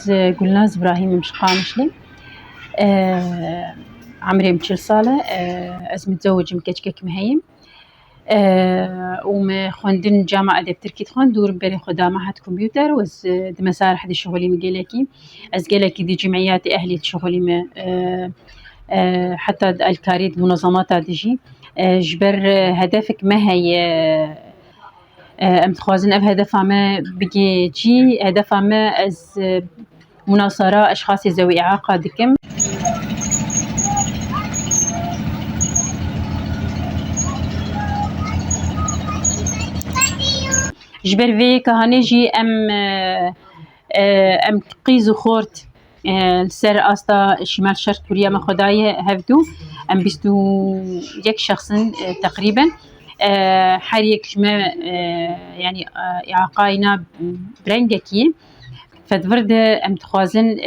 از گلناز ابراهیم مشقانشلي. عمري 20 سالة. از متزوج مكجكك مهيم. وما خوندن جامعة أدب تركي تخون دور بري خدا معهد كمبيوتر وز دمسار حد شغلي مجالكي از جالكي دي جمعيات أهلي شغلي ما حتى الكاريد منظمات ديجي جبر هدفك ما هي ام تخوازن اف هدف ما بيجي جي هدف ما از مناصرة اشخاص ذوي اعاقة دكم جبر في كهاني جي ام قيزو خورت السر استا شمال شرق كوريا ما خداي هفدو ام بيستو يك شخص تقريبا حريك جما يعني اعاقاينا برنجكي فدفرد ام تخوازن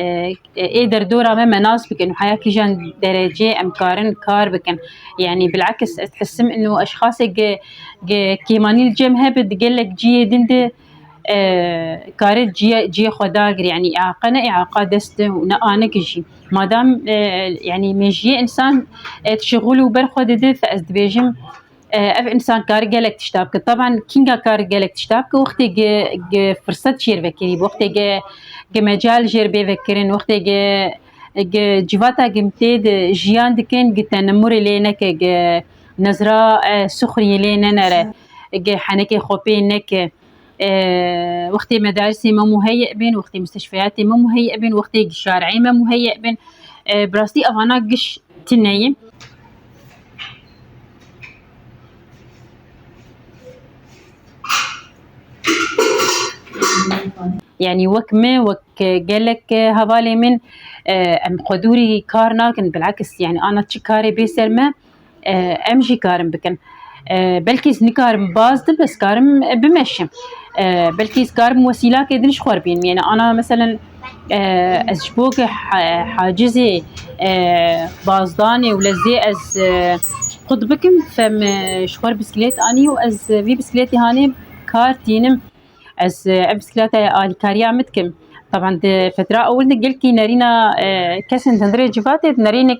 ايدر دورا ما مناس بكن حياكي جان درجه ام كارن كار بكن يعني بالعكس تحسم انه اشخاص كيماني الجمهه بتقلك جي دند كارت جي خداقر يعني إعاقة دست ونقانة كشي ما دام يعني مجي إنسان تشغله برخد ده فأز بيجم أف إنسان كار جالك تشتابك طبعا كينجا كار جالك تشتابك وقت فرصة شير فكري وقت مجال جير بفكرين وقت جواتا جمتيد جيان دكين جتنمر لينك نظرة سخرية لينا نرى حنك خوبينك وقت مدارسي ما مهيئ بين وقت مستشفياتي ما مهيئ بين وقت شارعي ما مهيئ بين براستي أفانا قش تنايم يعني وك قالك هذالي من ام قدوري كارنا كن بالعكس يعني انا تشكاري بيسر ما امشي كارم بكن بلكي نكارم باز بس كارم بمشي بلكي كارم وسيله كيدنش خربين يعني انا مثلا اشبوك حاجزي بازداني ولزي از قد بكم فم شخور بسكليت اني واز في بسكليتي هاني كارتينم از بسكليتة الكاريا متكم طبعا فترة اول قلكي نارينا كسن تندري جفاتي نارينك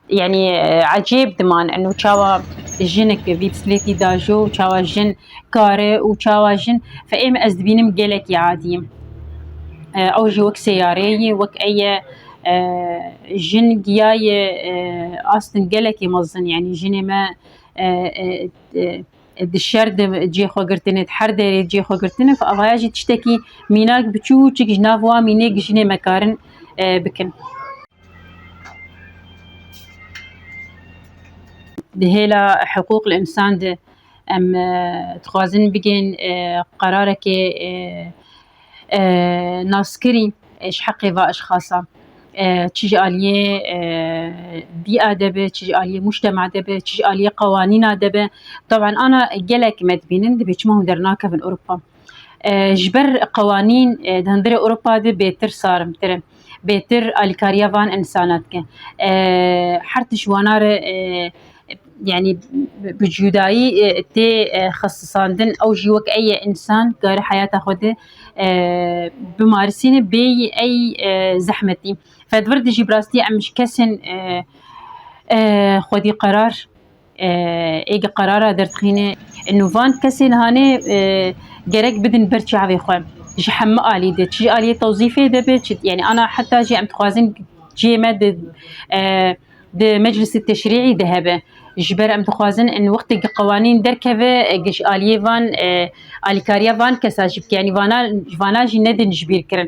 يعني عجيب دمان انه تشاوا جنك في بسكليتي داجو تشاوا جن كاري وتشاوا جن فايم ازدبينم قالك عادي او جي وك سياري وك اي جن جياي اصلا قالك مظن يعني جني ما الشرد جي خو قرتنت حردري جي خو قرتنت فاواجي تشتكي ميناك بتشو تشك جنافوا مينيك جني مكارن بكن دهيلا حقوق الإنسان ده أم تخوازن بجين قرارك ناسكري إيش حقي وأشخاصا تشجي آلية بيئة دبه تشجي آلية مجتمع دبه تشجي آلية قوانين دبه طبعا أنا جلك مدبينن دبي ما درناك في أوروبا جبر قوانين دهندري أوروبا ده بيتر صار متر بيتر الكاريافان إنساناتك حرتش وانار يعني بجودائي تي خصصاندن او جوك اي انسان قال حياته خده بمارسين بي اي زحمتي فدورد جي براستي امش كسن خدي قرار ايجا قراره درتخينه انه فان كسن هاني جرك بدن برتش عفي خوام جي حما الي ده جي الي توظيفي ده يعني انا حتى جي ام تخوازن جي ماده ده مجلس التشريعي ذهبه جبر ام تخوازن ان وقت قوانين دركبه جش اليفان الكاريفان كساجب يعني فانا جي ندن جبير كرن